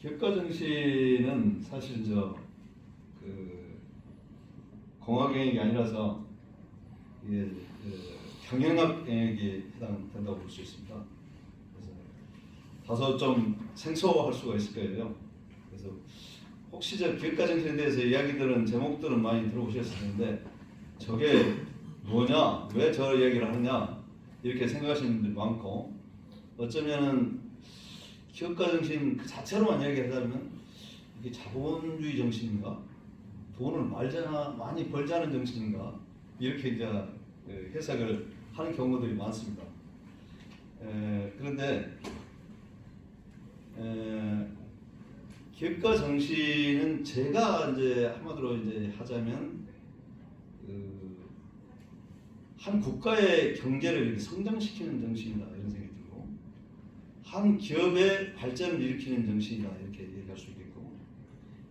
격가 정신은 사실 공학 영역이 아니라서 이게 경영학 영역에 해당된다고 볼 수 있습니다. 그래서 다소 좀 생소할 수가 있을 거예요. 그래서 혹시 격가 정신에 대해서 이야기 들은 제목들은 많이 들어보셨을 텐데 저게 뭐냐, 왜 저 이야기를 하느냐 이렇게 생각하시는 분들이 많고, 어쩌면은 격가 정신 그 자체로만 이야기하자면 이게 자본주의 정신인가, 돈을 많이 벌자는 정신인가, 이렇게 이제 해석을 하는 경우들이 많습니다. 그런데 격가 정신은 제가 이제 한마디로 이제 하자면 한 국가의 경제를 성장시키는 정신이다 이런 생각이 들고, 한 기업의 발전을 일으키는 정신이다 이렇게 얘기할 수 있겠고,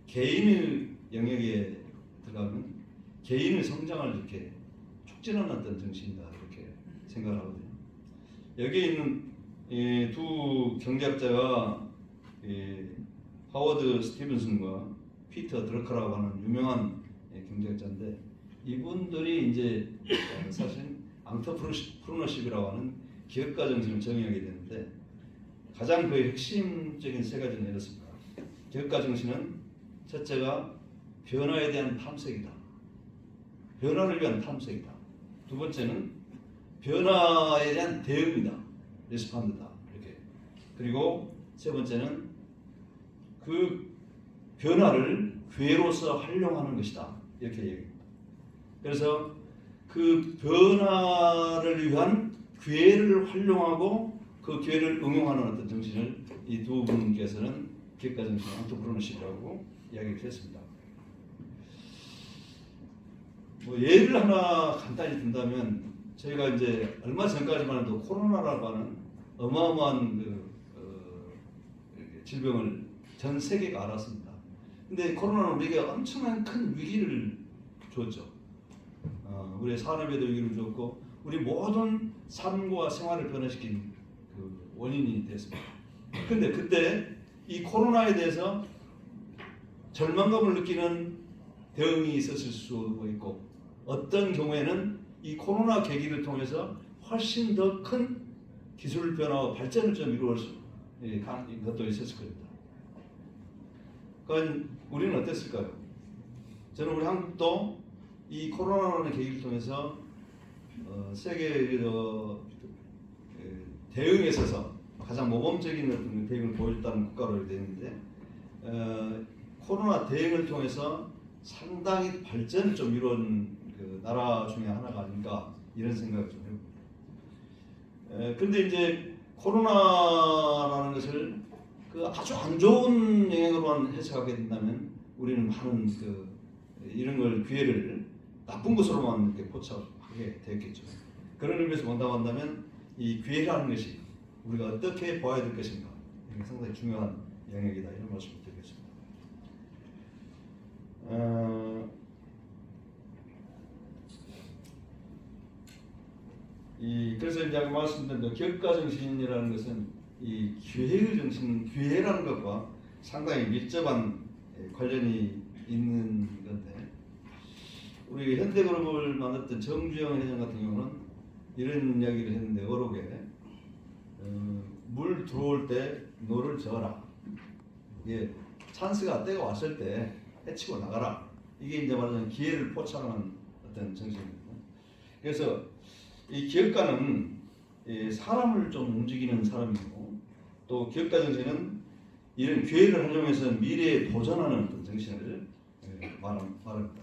개인의 영역에 들어가면 개인의 성장을 이렇게 촉진하는 어떤 정신이다 이렇게 생각을 하거든요. 여기에 있는 두 경제학자가 하워드 스티븐슨과 피터 드러커라고 하는 유명한 경제학자인데, 이분들이 이제 사실 앙터프르너십이라고 하는 기업가 정신을 정의하게 되는데, 가장 그 핵심적인 세 가지는 이렇습니다. 기업가 정신은 첫째가 변화에 대한 탐색이다. 변화를 위한 탐색이다. 두 번째는 변화에 대한 대응이다. 리스판드다. 이렇게. 그리고 세 번째는 그 변화를 기회로서 활용하는 것이다. 이렇게 얘기합니다. 그래서 그 변화를 위한 기회를 활용하고 그 기회를 응용하는 어떤 정신을 이 두 분께서는 기업가 정신, 앙터프르너십이라고 이야기를 했습니다. 뭐 예를 하나 간단히 든다면, 저희가 이제 얼마 전까지만 해도 코로나라고 하는 어마어마한 질병을 전 세계가 알았습니다. 근데 코로나는 우리에게 엄청난 큰 위기를 줬죠. 우리 산업에도 위기를 줬고, 우리 모든 삶과 생활을 변화시킨 그 원인이 됐습니다. 근데 그때 이 코로나에 대해서 절망감을 느끼는 대응이 있었을 수도 있고, 어떤 경우에는 이 코로나 계기를 통해서 훨씬 더 큰 기술 변화와 발전을 좀 이루어질 것도 있었을 겁니다. 그러니까 우리는 어땠을까요? 저는 우리 한국도 이 코로나라는 계기를 통해서 세계 대응에 있어서 가장 모범적인 어떤 대응을 보였다는 국가로 되는데, 코로나 대응을 통해서 상당히 발전을 좀 이룬 그 나라 중에 하나가 아닌가 이런 생각을 좀 해봅니다. 그런데 이제 코로나라는 것을 그 아주 안 좋은 영향으로만 해석하게 된다면 우리는 많은 이런 걸 기회를 나쁜 것으로만 이렇게 포착하게 되겠죠. 그런 의미에서 본다면 이 기회라는 것이 우리가 어떻게 봐야 될 것인가, 이게 상당히 중요한 영역이다 이런 말씀을 드리겠습니다. 그래서 이제 아까 말씀드린 격가 정신이라는 것은 이 기회의 정신, 기회라는 것과 상당히 밀접한 관련이 있는 건데, 우리 현대그룹을 만들었던 정주영 회장 같은 경우는 이런 이야기를 했는데, 어록에 물 들어올 때 노를 저어라. 이게 찬스가 때가 왔을 때 해치고 나가라. 이게 이제 말하자면 기회를 포착하는 어떤 정신입니다. 그래서 이 기업가는 사람을 좀 움직이는 사람이고, 또 기업가 정신은 이런 기회를 활용해서 미래에 도전하는 어떤 정신을 말합니다.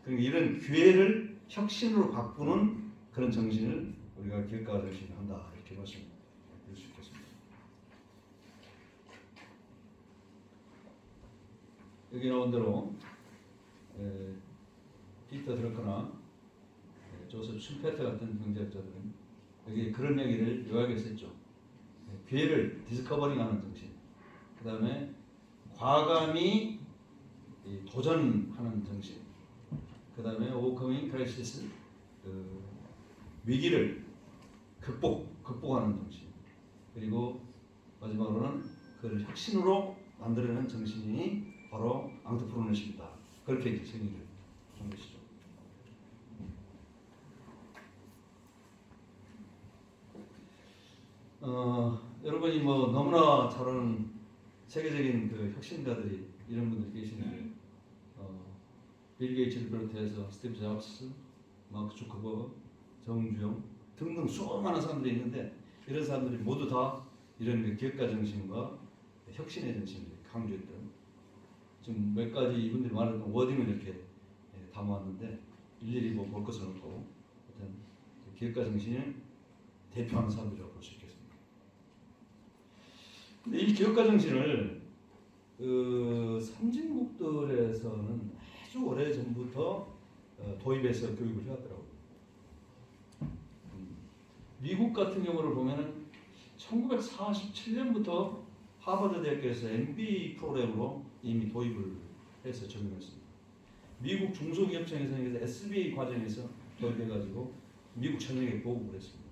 그러니까 이런 기회를 혁신으로 바꾸는 그런 정신을 우리가 기업가 정신을 한다 이렇게 말씀드릴 수 있겠습니다. 여기 나온 대로 피터 드러커나 조셉 슈페터 같은 경제학자들은 여기 그런 얘기를 요약해서 했죠. 기회를 디스커버링하는 정신, 그 다음에 과감히 도전하는 정신, 그 다음에 오버커밍 크라이시스, 위기를 극복하는 정신, 그리고 마지막으로는 그걸 혁신으로 만들어낸 정신이 바로 앙트프로너십이다. 그렇게 이제 정의를 한 것이죠. 여러분이 뭐 너무나 잘 아는 세계적인 그 혁신가들이 이런 분들이 계시는데, 빌 게이츠를 비롯해서 스티브 잡스, 마크 주커버그, 정주영 등등 수많은 사람들이 있는데, 이런 사람들이 모두 다 이런 그 기업가 정신과 혁신의 정신을 강조했던, 지금 몇 가지 이분들이 말했던 워딩을 이렇게 담아왔는데 일일이 뭐 볼 것은 없고, 어떤 기업가 정신을 대표하는 사람들이라고 볼 수 있겠습니다. 근데 이 기업가 정신을 선진국들에서는 아주 오래 전부터 도입해서 교육을 해왔더라고요. 미국 같은 경우를 보면은 1947년부터 하버드 대학교에서 MBA 프로그램으로 이미 도입을 해서 적용했습니다. 미국 중소기업청에서는 SBA 과정에서 도입해가지고 미국 전역에 보급을 했습니다.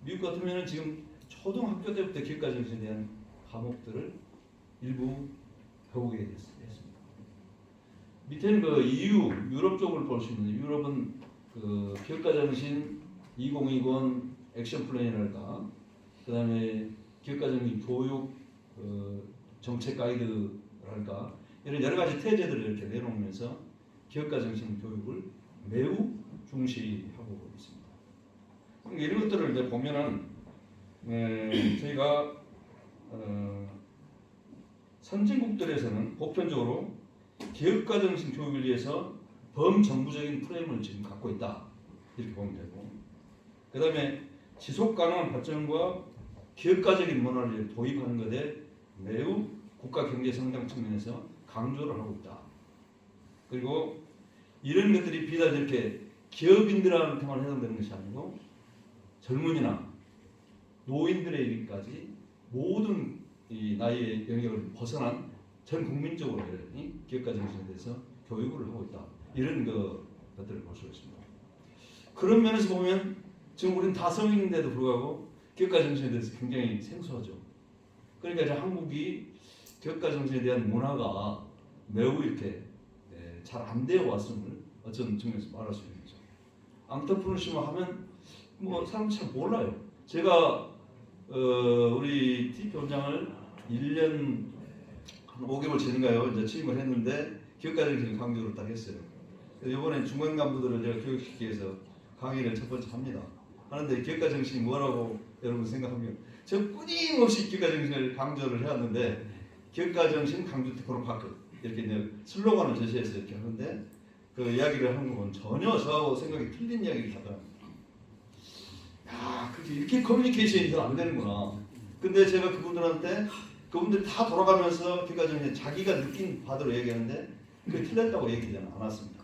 미국 같으면은 지금 초등학교 때부터 기업가 정신에 대한 과목들을 일부 배우게 됐습니다. 밑에는 그 EU, 유럽 쪽을 볼 수 있는데, 유럽은 그 기업가 정신 2020 액션 플랜이랄까, 그 다음에 기업가 정신 교육 정책 가이드랄까, 이런 여러 가지 태제들을 이렇게 내놓으면서 기업가 정신 교육을 매우 중시하고 있습니다. 이런 것들을 이제 보면은 저희가 선진국들에서는 보편적으로 기업가 정신 교육을 위해서 범정부적인 프레임을 지금 갖고 있다, 이렇게 보면 되고, 그 다음에 지속 가능한 발전과 기업가적인 문화를 도입하는 것에 매우 국가 경제 성장 측면에서 강조를 하고 있다. 그리고 이런 것들이 비단 이렇게 기업인들한테만 해당되는 것이 아니고 젊은이나 노인들에게까지 모든 이 나이의 영역을 벗어난 전 국민적으로 기업가 정신에 대해서 교육을 하고 있다. 이런 것들을 볼 수 있습니다. 그런 면에서 보면 지금 우리는 다 성인인데도 불구하고 기업가 정신에 대해서 굉장히 생소하죠. 그러니까 이제 한국이 기업가 정신에 대한 문화가 매우 이렇게 잘 안 되어 왔음을 어떤 측면에서 말할 수 있는 거죠. 앙트프로너십 하면 뭐 사람들이 잘 몰라요. 제가 우리 TP 원장을 1년 한 5개월 전인가요 이제 취임을 했는데 기업가 정신 강조를 딱 했어요. 이번에 중간 간부들을 제가 교육시키기 위해서 강의를 첫 번째 합니다. 하는데 기업가 정신이 뭐라고 여러분 생각하면 저 끊임없이 기업가 정신을 강조를 해왔는데, 기업가 정신 강조 테크노파크 이렇게 이제 슬로건을 제시해서 이렇게 하는데, 그 이야기를 한 거 보면 전혀 저하고 생각이 틀린 이야기를 하더라고요. 야, 그렇게 이렇게 커뮤니케이션이 잘 안 되는구나. 근데 제가 그분들이 다 돌아가면서 기업가 정신 자기가 느낀 바대로 얘기하는데 그게 틀렸다고 얘기하지 않았습니다.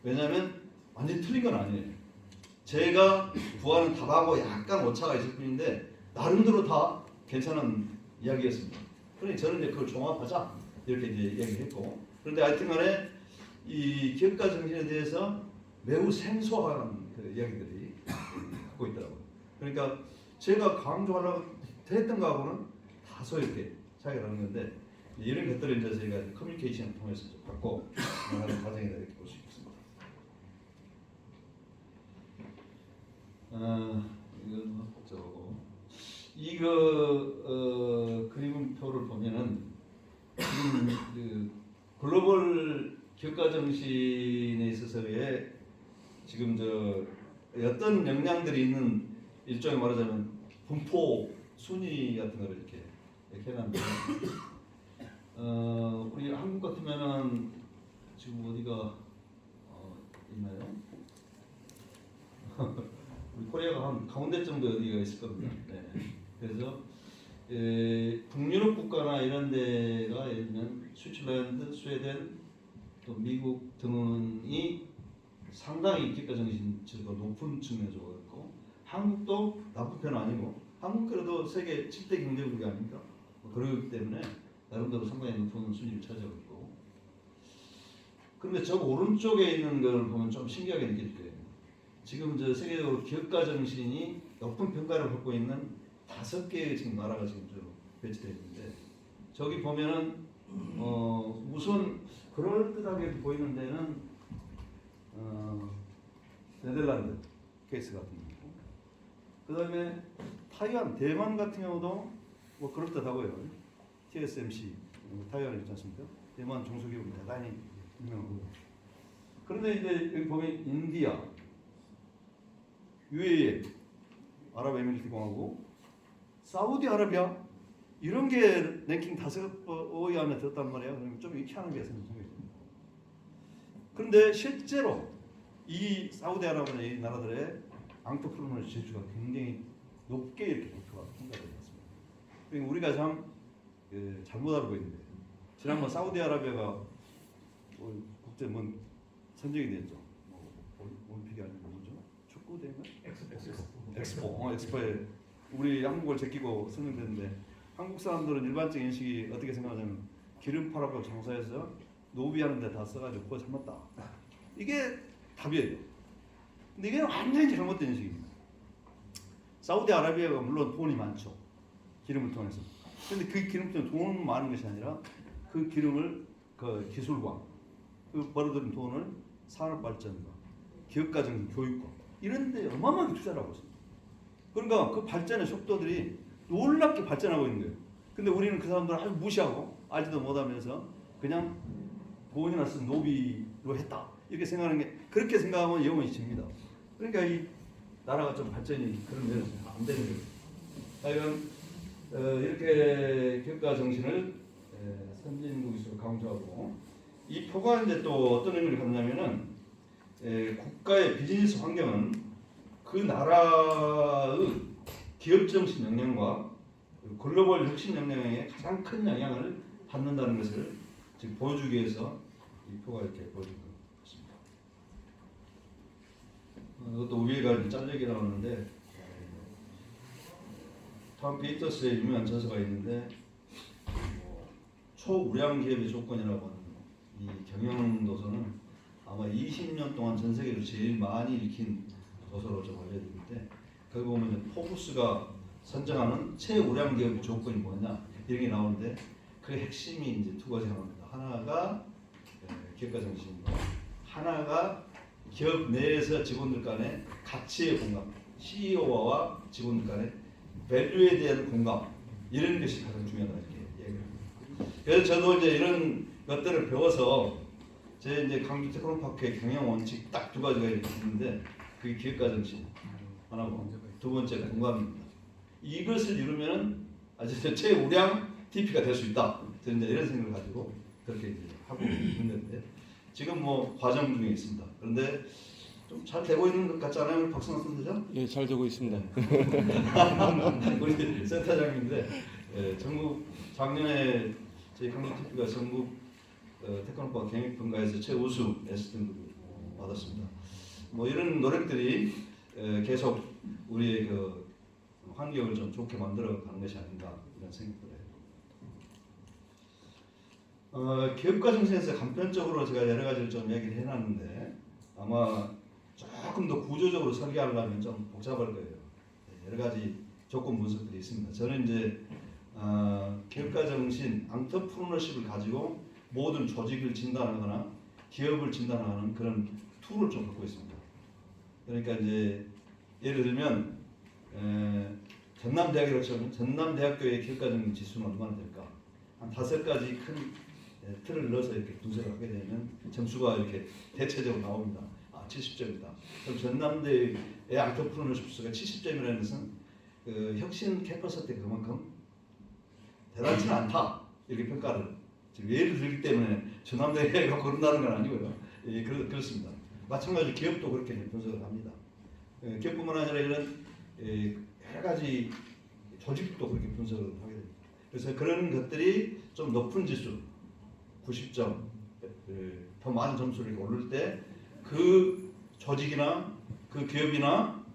왜냐하면 완전히 틀린 건 아니에요. 제가 구하는 답하고 약간 오차가 있을 뿐인데 나름대로 다 괜찮은 이야기였습니다. 그러니 저는 이제 그걸 종합하자 이렇게 이제 얘기했고, 그런데 하여튼간에 이 기업가 정신에 대해서 매우 생소한 그 이야기들이 갖고 있더라고요. 그러니까 제가 강조하려고 했던 거하고는 다소 이렇게 차이가 나는 건데, 이런 것들을 이제 저희가 커뮤니케이션을 통해서 바꿔 나가는 과정이다 이렇게 볼 수 있습니다. 이건 저거 그림표를 보면은 지금 그 글로벌 기업가 정신에 있어서의 지금 어떤 역량들이 있는, 일종의 말하자면 분포 순위 같은 거를 이렇게 해놨는데, 우리 한국 같으면은 지금 어디가 있나요? 우리 코리아가 한 가운데 정도 어디가 있을 겁니다. 네. 그래서 북유럽 국가나 이런 데가 예를 들면 스위tzerland, 스웨덴, 또 미국 등이 상당히 기업가 정신치가 높은 측면에 있고, 한국도 나쁜 편은 아니고, 한국 그래도 세계 7대 경제국이 아닙니까? 그렇기 때문에 나름대로 상당히 높은 순위를 차지하고 있고, 그런데 저 오른쪽에 있는 걸 보면 좀 신기하게 느낄 거예요. 지금 세계적으로 기업가 정신이 높은 평가를 받고 있는 5개의 지금 나라가 지금 배치되어 있는데, 저기 보면은 우선 그럴듯하게 보이는 데는 네덜란드 케이스 같은 거고, 그 다음에 타이완, 대만 같은 경우도 뭐 그럴듯하고요. TSMC 타이완 있지 않습니까? 대만 중소기업이 대단히 유명하고. 그런데 이제 여기 보면 인디아, UAE, 아랍에미리트 공화국, 사우디아라비아 이런 게 랭킹 5위 안에 들었단 말이에요. 그러면 좀 희한한 게 생깁니다. 그런데 실제로 이 사우디아라비아 이 나라들의 앙트프로너 지수가 굉장히 높게 이렇게 목표가 평가되어 있습니다. 그러니까 우리가 참 잘못 알고 있는데, 지난번 사우디아라비아가 국제 선정이 됐죠. 올림픽이 아니고 뭐죠? 축구 대회? 엑스포에 우리 한국을 제끼고 선정됐는데, 한국 사람들은 일반적인 인식이 어떻게 생각하냐면 기름 팔아서 장사해서 노비하는 데 다 써가지고 그거 잘못다. 이게 답이에요. 근데 이게 완전히 잘못된 인식입니다. 사우디아라비아가 물론 돈이 많죠. 기름을 통해서. 근데 그 기름 때문에 돈은 많은 것이 아니라 그 기름을 그 기술과 그 벌어들인 돈을 산업발전과 기업가정 교육과 이런 데 어마어마하게 투자를 하고 있습니다. 그러니까 그 발전의 속도들이 놀랍게 발전하고 있는 거예요. 근데 우리는 그 사람들을 아주 무시하고 알지도 못하면서 그냥 돈이나 쓴 노비로 했다 이렇게 생각하는 게, 그렇게 생각하면 영혼이 집니다. 그러니까 이 나라가 좀 발전이 그런 면에서 안 되는 거예요. 하여간 이렇게 기업가 정신을 선진국에서 강조하고, 이 표가 이제 또 어떤 의미를 갖냐면은 국가의 비즈니스 환경은 그 나라의 기업 정신 역량과 글로벌 혁신 역량에 가장 큰 영향을 받는다는 것을 지금 보여주기 위해서 이 표가 이렇게 보여준 것 같습니다. 이것도 위에가 짤려기 나오는데, 톰 피터스의 유명한 저서가 있는데, 초우량 기업의 조건이라고 하는 이 경영 도서는 아마 20년 동안 전 세계로 제일 많이 읽힌 도서로 좀 알려드리는데, 거기 보면 포브스가 선정하는 최우량 기업의 조건이 뭐냐 이런 게 나오는데, 그 핵심이 이제 두 가지가 나옵니다. 하나가 기업가 정신이고, 하나가 기업 내에서 직원들 간의 가치의 공감, CEO와 직원들 간의 밸류에 대한 공감, 이런 것이 가장 중요하다 이렇게 얘기합니다. 그래서 저도 이제 이런 것들을 배워서 제 이제 강주 테크노파크의 경영 원칙 딱 두 가지가 이렇게 있는데, 그게 기업가 정신 하나고, 두 번째 공감입니다. 이것을 이루면은 아주 최우량 TP가 될 수 있다. 저는 이제 이런 생각을 가지고 그렇게 이제 하고 있는데, 지금 뭐 과정 중에 있습니다. 그런데 좀 잘 되고 있는 것 같지 않아요, 박성환 선생님? 예, 잘 되고 있습니다. 우리 센터장인데, 전국 작년에 저희 강주 TP가 전국 테크노파 경영평가에서 최우수 에스등급을 받았습니다. 뭐 이런 노력들이 계속 우리의 그 환경을 좀 좋게 만들어 가는 것이 아닌가 이런 생각을 해요. 기업가 정신에서 간편적으로 제가 여러 가지를 좀 얘기를 해놨는데, 아마 조금 더 구조적으로 설계하려면 좀 복잡할 거예요. 여러 가지 조건 분석들이 있습니다. 저는 이제 기업가 정신, 앙트프로너십을 가지고 모든 조직을 진단하거나 기업을 진단하는 그런 툴을 좀 갖고 있습니다. 그러니까 이제 예를 들면 전남대학이라고 치면 전남대학교의 기업가정 지수는 얼마나 될까? 한 5가지 큰 틀을 넣어서 이렇게 분석을 하게 되면 점수가 이렇게 대체적으로 나옵니다. 70점이다. 그럼 전남대의 앙트프로너십 수가 70점이라는 것은 그 혁신 캐퍼시티가 그만큼 대단치는 않다 이렇게 평가를 지금 예를 들기 때문에 전남대가 고른다는 건 아니고요. 그렇습니다. 마찬가지로 기업도 그렇게 분석을 합니다. 기업뿐만 아니라 이런 여러 가지 조직도 그렇게 분석을 하게 됩니다. 그래서 그런 것들이 좀 높은 지수, 90점, 더 많은 점수를 오를 때 그 조직이나 그 기업이나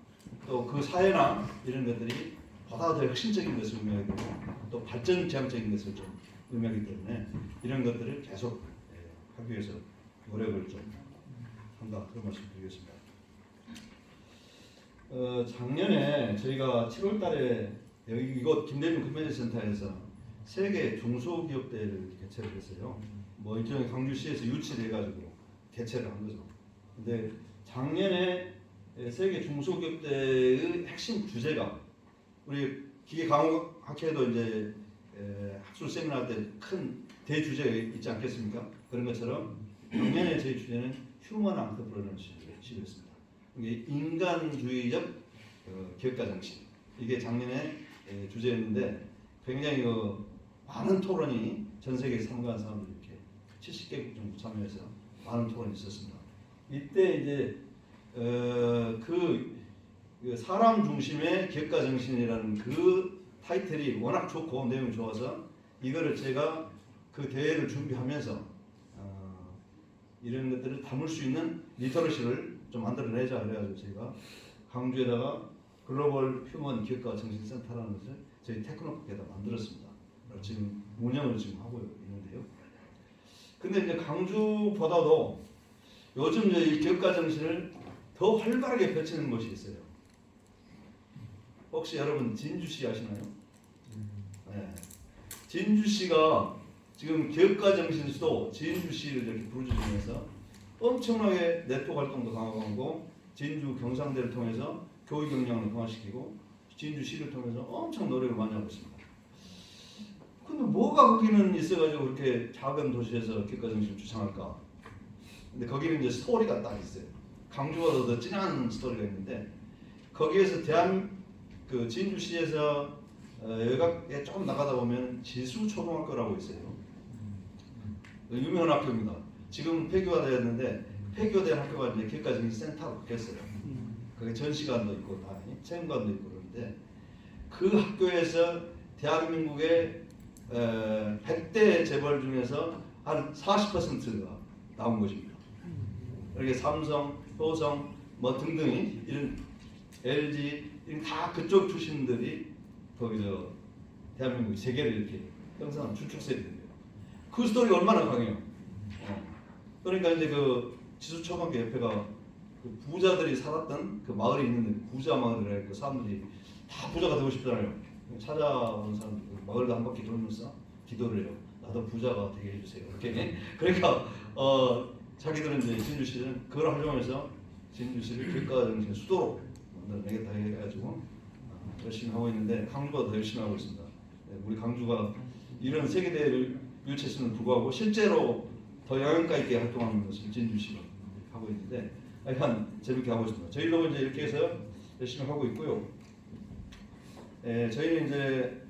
또 그 사회나 이런 것들이 보다 더 혁신적인 것을 의미하게 되고, 또 발전 지향적인 것을 좀 의미하기 때문에 이런 것들을 계속 하기 위해서 노력을 좀 한다, 그런 말씀 드리겠습니다. 작년에 저희가 7월달에 여기 이곳 김대중 컨벤션 센터에서 세계 중소기업대회를 개최를 했어요. 뭐 일종의 광주시에서 유치돼가지고 개최를 한 거죠. 근데 작년에 세계 중소기업대의 핵심 주제가 우리 기계강업학회도 이제 학술 세미나 때 큰 대주제가 있지 않겠습니까? 그런 것처럼 작년에 저희 주제는 휴먼 안트프레너십이었습니다. 이게 인간주의적 기업가 정신, 이게 작년에 주제였는데 굉장히 많은 토론이 전 세계에서 참가한 사람들이 이렇게 70개국 정도 참여해서 많은 토론이 있었습니다. 이때 이제 그 사람 중심의 기업가 정신이라는 그 타이틀이 워낙 좋고 내용이 좋아서 이거를 제가 그 대회를 준비하면서 이런 것들을 담을 수 있는 리터러시를 좀 만들어내자 그래가지고 제가 광주에다가 글로벌 휴먼 기업가 정신센터라는 것을 저희 테크노파크에다 만들었습니다. 지금 운영을 지금 하고 있는데요. 근데 이제 광주보다도 요즘 이 기업가 정신을 더 활발하게 펼치는 곳이 있어요. 혹시 여러분 진주시 아시나요? 네. 진주시가 지금 기업가 정신 수도 진주시를 이렇게 부르짖으면서 엄청나게 네트워크 활동도 강화하고 진주 경상대를 통해서 교육 역량을 강화시키고 진주시를 통해서 엄청 노력을 많이 하고 있습니다. 근데 뭐가 거기는 있어가지고 그렇게 작은 도시에서 기업가 정신을 주창할까? 근데 거기는 이제 스토리가 딱 있어요. 강주보다 더 진한 스토리가 있는데 거기에서 그 진주시에서 외곽에 조금 나가다 보면 지수초등학교라고 있어요. 유명한 학교입니다. 지금 폐교화되었는데 폐교된 학교가 이제 기업가 정신 센터로 바뀌었어요. 거기 전시관도 있고 다 체험관도 있고 그런데 그 학교에서 대한민국의 100대 재벌 중에서 한 40%가 나온 것입니다. 이렇게 삼성, 효성 뭐 등등이 이런 LG 이런 다 그쪽 출신들이 거기서 대한민국 세계를 이렇게 형성한 주축세들이에요. 그 스토리가 얼마나 강해요. 그러니까 이제 그 지수초등학교 옆에가 그 부자들이 살았던 그 마을이 있는데 부자 마을이라 그 사람들이 다 부자가 되고 싶잖아요. 찾아온 사람들 마을도 한 바퀴 돌면서 기도를 해요. 나도 부자가 되게 해주세요. 이렇게 그러니까 자기들은 이제 진주시는 그걸 활용해서 진주시를 기업가 정신 수도로 만들어내겠다 해가지고 열심히 하고 있는데 광주가 더 열심히 하고 있습니다. 우리 광주가 이런 세계대회를 유치했음에도 불구하고 실제로 더 영향가 있게 활동하는 것을 진주시가 하고 있는데 약간 재밌게 하고 있습니다. 저희도 이제 이렇게 해서 열심히 하고 있고요. 저희는 이제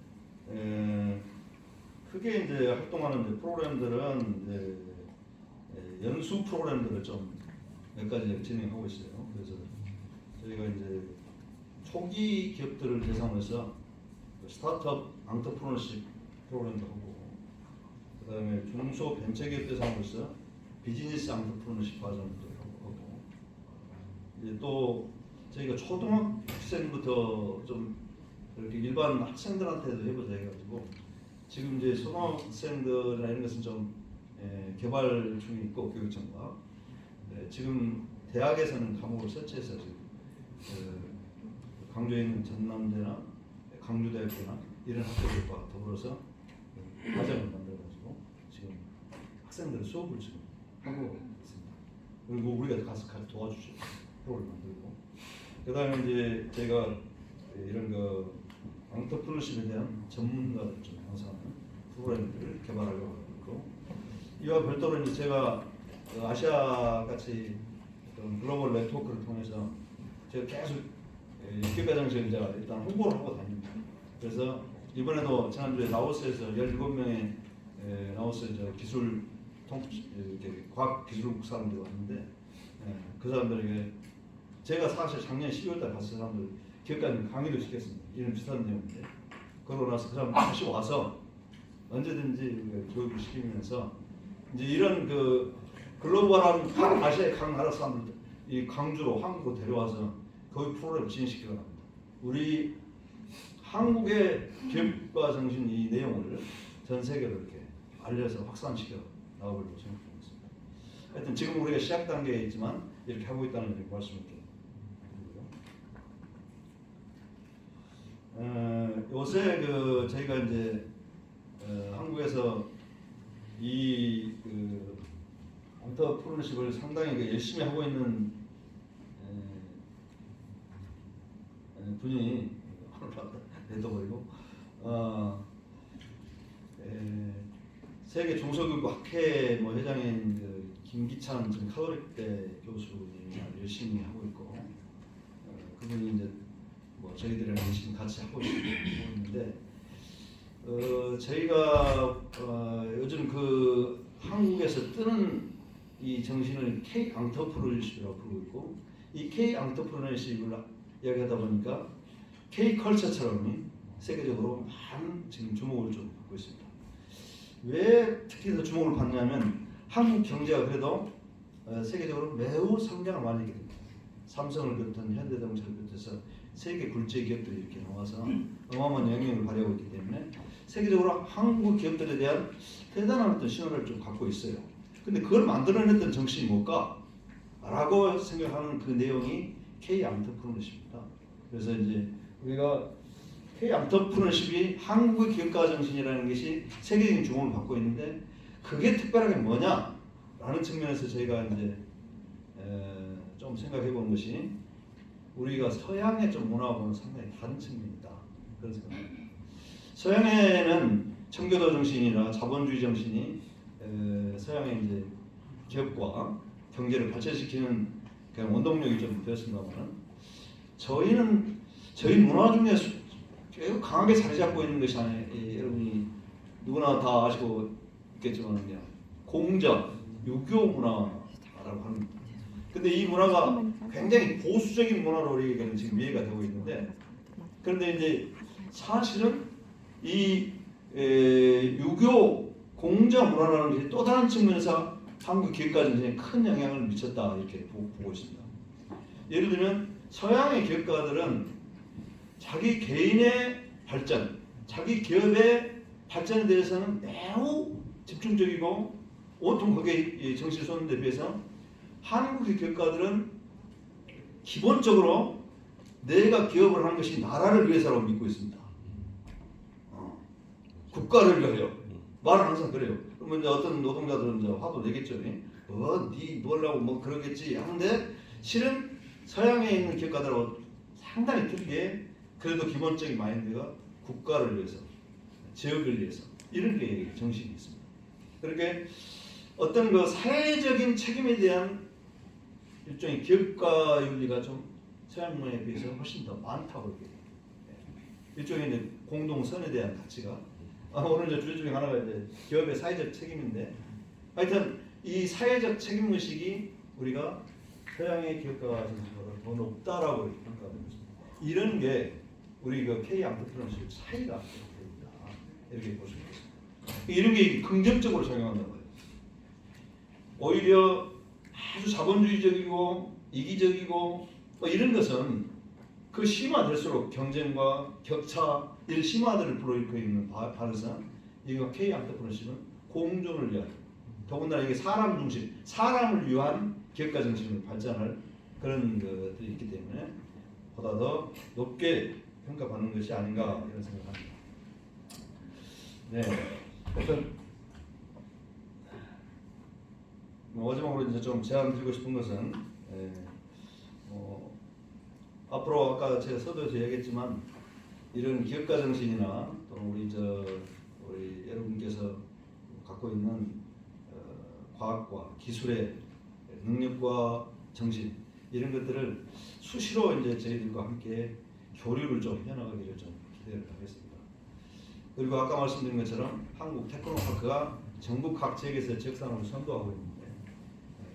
크게 이제 활동하는 이제 프로그램들은 이제 연수 프로그램들을 좀 몇 가지 진행하고 있어요. 그래서 저희가 이제 초기 기업들을 대상으로 해서 스타트업 앙터프로너십 프로그램도 하고 그다음에 중소 벤처기업 대상으로 해서 비즈니스 앙터프로너십 과정도 하고 이제 또 저희가 초등학생부터 좀 이렇게 일반 학생들한테도 해보자 해가지고 지금 이제 초등학생들이나 이런 것은 좀 개발 중에 있고 교육청과 지금 대학에서는 과목을 설치해서 지금 광주에 있는 전남대나 강주대학교나 이런 학교들과 더불어서 과정을 만들어가지고 지금 학생들의 수업을 지금 하고 있습니다. 그리고 우리가 가서 도와주죠. 프로그램 만들고 그다음에 이제 제가 이런 그 앙터프로너십에 대한 전문가들 좀 양성하는 프로그램들을 개발하려고 하고 이와 별도로 이제 제가 아시아 같이 글로벌 네트워크를 통해서 제가 계속 기업가 정신을 제가 일단 홍보를 하고 다닙니다. 그래서 이번에도 지난주에 라오스에서 17명의 라오스 기술 과학 기술국 사람들이 왔는데 그 사람들에게 제가 사실 작년 12월달 봤을 사람들 기업가님 강의도 시켰습니다. 이런 비슷한 내용인데 그러고 나서 그 사람 다시 와서 언제든지 교육을 시키면서 이제 이런 그 글로벌한 각 아시아의 각 나라 사람들 이 광주로 한국으로 데려와서 거기 프로그램을 진행시키려 합니다. 우리 한국의 기업가 정신 이 내용을 전 세계로 이렇게 알려서 확산시켜 나가보려고 생각하고 있습니다. 하여튼 지금 우리가 시작 단계에 있지만 이렇게 하고 있다는 말씀을 좀 드리고요. 요새 그 저희가 이제 한국에서 이그 엔터프리너십을 상당히 열심히 하고 있는 분이 내둬버리고 세계 중소기업 학회 회장인 그 김기찬 지금 카톨릭대 교수님이 아주 열심히 하고 있고 그분이 이제 저희들이랑 열심히 같이 하고 있는데 저희가 요즘 그 한국에서 뜨는 이 정신을 K 앙터프리너십이라고 부르고 있고 이 K 앙터프리너십을 이야기하다 보니까 K 컬처처럼 세계적으로 많은 지금 주목을 좀 받고 있습니다. 왜 특히 더 주목을 받냐면 한국 경제가 그래도 세계적으로 매우 성장을 많이 하게 됩니다. 삼성을 비롯한 현대자동차를 비롯해서 세계 굴지의 기업들이 이렇게 나와서 어마어마한 영향력을 발휘하고 있기 때문에 세계적으로 한국 기업들에 대한 대단한 어떤 신호를 좀 갖고 있어요. 근데 그걸 만들어냈던 정신이 뭘까? 라고 생각하는 그 내용이 K 앙터프리너십입니다. 그래서 이제 우리가 K 앙터프리너십이 한국의 기업가 정신이라는 것이 세계적인 주목을 받고 있는데 그게 특별하게 뭐냐라는 측면에서 저희가 이제 좀 생각해 보는 것이 우리가 서양의 좀 문화하고는 상당히 다른 측면이다. 그런 생각입니다. 서양에는 청교도 정신이나 자본주의 정신이 서양의 이제 기업과 경제를 발전시키는 그냥 원동력이 좀 되었습니다만 저희 문화 중에 매우 강하게 자리 잡고 있는 것이 여러분이 누구나 다 아시고 있겠지만요. 공적, 유교 문화라고 합니다. 근데 이 문화가 굉장히 보수적인 문화로 우리에게는 지금 이해가 되고 있는데 그런데 이제 사실은 이 유교 공적 문화라는 것이 또 다른 측면에서 한국 기업가 정신에 큰 영향을 미쳤다 이렇게 보고 있습니다. 예를 들면 서양의 기업가들은 자기 개인의 발전, 자기 기업의 발전에 대해서는 매우 집중적이고 온통 거기에 정신을 쏟는 데 비해서 한국의 기업가들은 기본적으로 내가 기업을 하는 것이 나라를 위해서라고 믿고 있습니다. 국가를 위하여 말은 항상 그래요. 그러면 이제 어떤 노동자들은 이제 화도 내겠죠. 네 뭐라고 그러겠지 하는데 실은 서양에 있는 기업가들하고 상당히 틀리게 그래도 기본적인 마인드가 국가를 위해서, 지역을 위해서 이런 게 정신이 있습니다. 그렇게 어떤 그 사회적인 책임에 대한 일종의 기업가 윤리가 좀 서양 문화에 비해서 훨씬 더 많다고 얘기해요. 일종의 이제 공동선에 대한 가치가 오늘 이제 주제 중에 하나가 이제 기업의 사회적 책임인데 하여튼 이 사회적 책임 의식이 우리가 서양의 기업가 정신보다 더 높다라고 이렇게 평가하는 것입니다. 이런 게 우리 그 K 앙터프리너십 차이가 됩니다. 이렇게 보시면 됩니다. 이런 게 긍정적으로 작용한다는 거예요. 오히려 아주 자본주의적이고 이기적이고 이런 것은 그 심화될수록 경쟁과 격차 이런 심화들을 불러일으키고 있는 반에서 이거 K 앙터프리너십은 공존을 위한 더군다나 이게 사람 중심, 사람을 위한 기업가 정신을 발전할 그런 것들이 있기 때문에 보다 더 높게 평가받는 것이 아닌가 이런 생각합니다. 네, 일단 마지막으로 이제 좀 제안드리고 싶은 것은 앞으로 아까 제가 서두에서 얘기했지만 이런 기업가 정신이나 또 우리 여러분께서 갖고 있는 과학과 기술의 능력과 정신 이런 것들을 수시로 이제 저희들과 함께 교류를 좀 해나가기를 좀 기대를 하겠습니다. 그리고 아까 말씀드린 것처럼 한국 테크노파크가 전국 각 지역에서 지역산업을 선도하고 있는데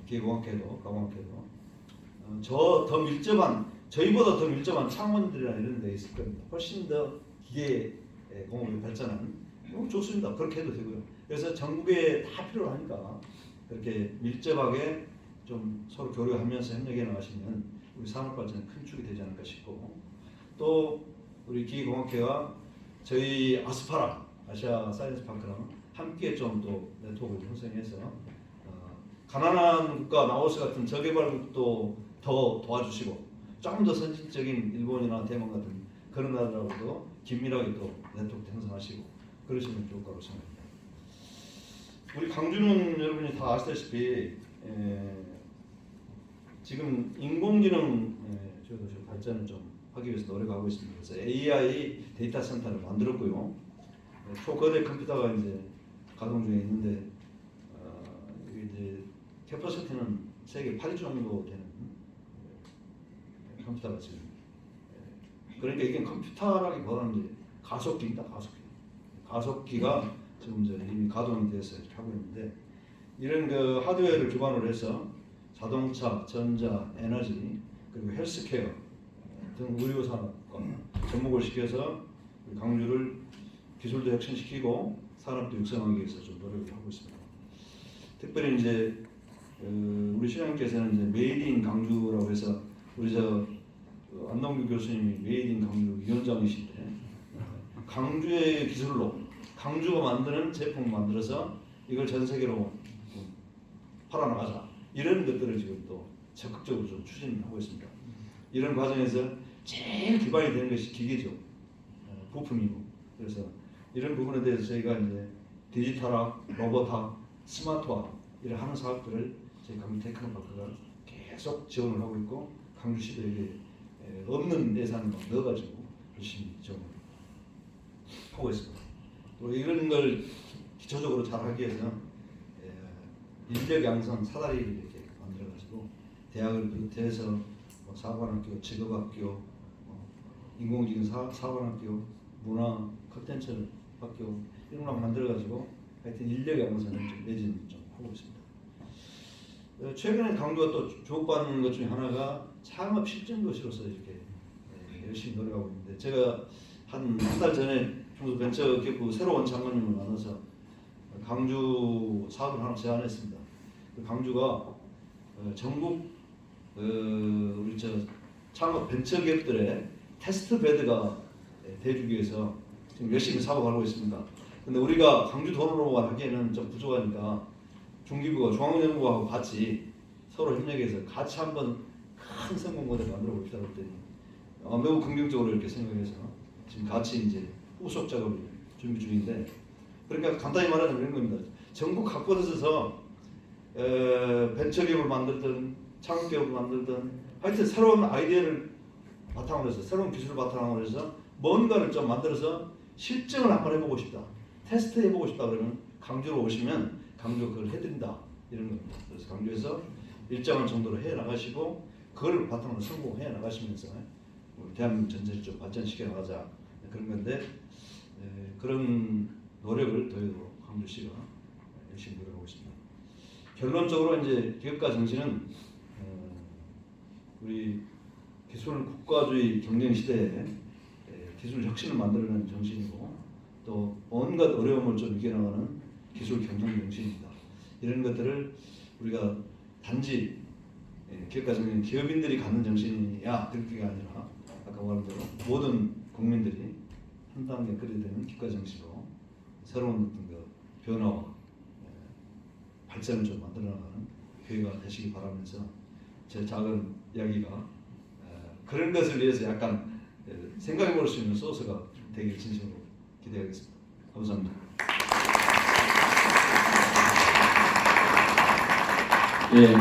기계공학회도 가공학회도 저희보다 더 밀접한 창원들이나 이런 데 있을 겁니다. 훨씬 더 기계 공업이 발전한 너무 좋습니다. 그렇게 해도 되고요. 그래서 전국에 다 필요하니까 그렇게 밀접하게 좀 서로 교류하면서 협력해 나가시면 우리 산업 발전에 큰 축이 되지 않을까 싶고 또 우리 기계공학회와 저희 아스파라 아시아 사이언스 파크랑 함께 좀 또 네트워크를 형성해서 가난한 국가 라오스 같은 저개발국도 더 도와주시고 조금 더 선진적인 일본이나 대만 같은 그런 나라하고도 긴밀하게 또 네트워크 형성하시고 그러시면 좋을 거라고 생각합니다. 우리 강주는 여러분이 다 아시다시피 지금 인공지능 저도 좀 발전을 좀 하기 위해서 노력하고 있습니다. 그래서 AI 데이터 센터를 만들었고요. 초거대 컴퓨터가 이제 가동 중에 있는데 이게 이제 캐퍼시티는 세계 8위 정도 되는 컴퓨터가 지금 그러니까 이게 컴퓨터라기보다는 이제 가속기입니다. 가속기가 지금 이제 이미 가동이 돼서 이렇게 하고 있는데 이런 그 하드웨어를 기반으로 해서 자동차, 전자, 에너지 그리고 헬스케어 등 의료 산업과 접목을 시켜서 강주를 기술도 혁신시키고 산업도 육성하기 위해서 좀 노력을 하고 있습니다. 특별히 이제 우리 시장님께서는 이제 메이드 인 강주라고 해서 우리 안동규 교수님이 메이드 인 강주 위원장이신데 강주의 기술로 강주가 만드는 제품을 만들어서 이걸 전 세계로 팔아나가자 이런 것들을 지금 또 적극적으로 좀 추진하고 있습니다. 이런 과정에서 제일 기반이 되는 것이 기계죠. 부품이고 그래서 이런 부분에 대해서 저희가 이제 디지털화, 로봇화, 스마트화 이런 하는 사업들을 저희 강주 테크노파크가 계속 지원을 하고 있고 강주시도에게 없는 예산을 넣어가지고 열심히 지원을 하고 있습니다. 또 이런 걸 기초적으로 잘 하기 위해서 인력 양성 사다리를 이렇게 만들어가지고 대학을 비롯해서 사관학교, 직업학교, 인공지능 사관학교, 문화 컨텐츠 학교 이런 걸 만들어가지고 하여튼 인력 양성을 좀 매진 좀 하고 있습니다. 최근에 강주가 또 주목받는 것 중에 하나가 창업 실증도시로서 이렇게 열심히 노력하고 있는데 제가 한 달 전에 중소벤처기업부 새로운 장관님을 만나서 강주 사업을 하나 제안했습니다. 강주가 전국 우리 창업 벤처기업들의 테스트 베드가 되기 위해서 지금 열심히 사업하고 있습니다. 근데 우리가 강주 돈으로만 하기에는 좀 부족하니까 중기부가 중앙정부하고 같이 서로 협력해서 같이 한번 큰 성공 모델 만들어 봅시다 그랬더니 매우 긍정적으로 이렇게 생각해서 지금 같이 이제 후속 작업을 준비 중인데 그러니까 간단히 말하자면 이런 겁니다. 전국 각곳에서 벤처기업을 만들든 창업기업을 만들든 하여튼 새로운 아이디어를 바탕으로 해서 새로운 기술을 바탕으로 해서 뭔가를 좀 만들어서 실증을 한번 해보고 싶다. 테스트 해보고 싶다 그러면 강주로 오시면 강주 그걸 해드린다 이런 겁니다. 그래서 강주에서 일정한 정도로 해 나가시고 그걸 바탕으로 성공해 나가시면서 우리 대한민국 전체를 좀 발전시켜 나가자 그런 건데 그런 노력을 더해도 강주시가 열심히 노력하고 있습니다. 결론적으로 이제 기업가 정신은 우리 기술 국가주의 경쟁 시대에 기술 혁신을 만들어내는 정신이고 또 온갖 어려움을 좀 이겨나가는 기술 경쟁 정신입니다. 이런 것들을 우리가 단지 기업가 정신 기업인들이 갖는 정신이야 그렇게가 아니라 아까 말한 대로 모든 국민들이 한 단계 그려야 되는 기업가 정신으로 새로운 어떤 그 변화와 발전을 좀 만들어나가는 기회가 되시기 바라면서 제 작은 이야기가 그런 것을 위해서 약간 생각해볼 수 있는 소스가 되길 진심으로 기대하겠습니다. 감사합니다. 예,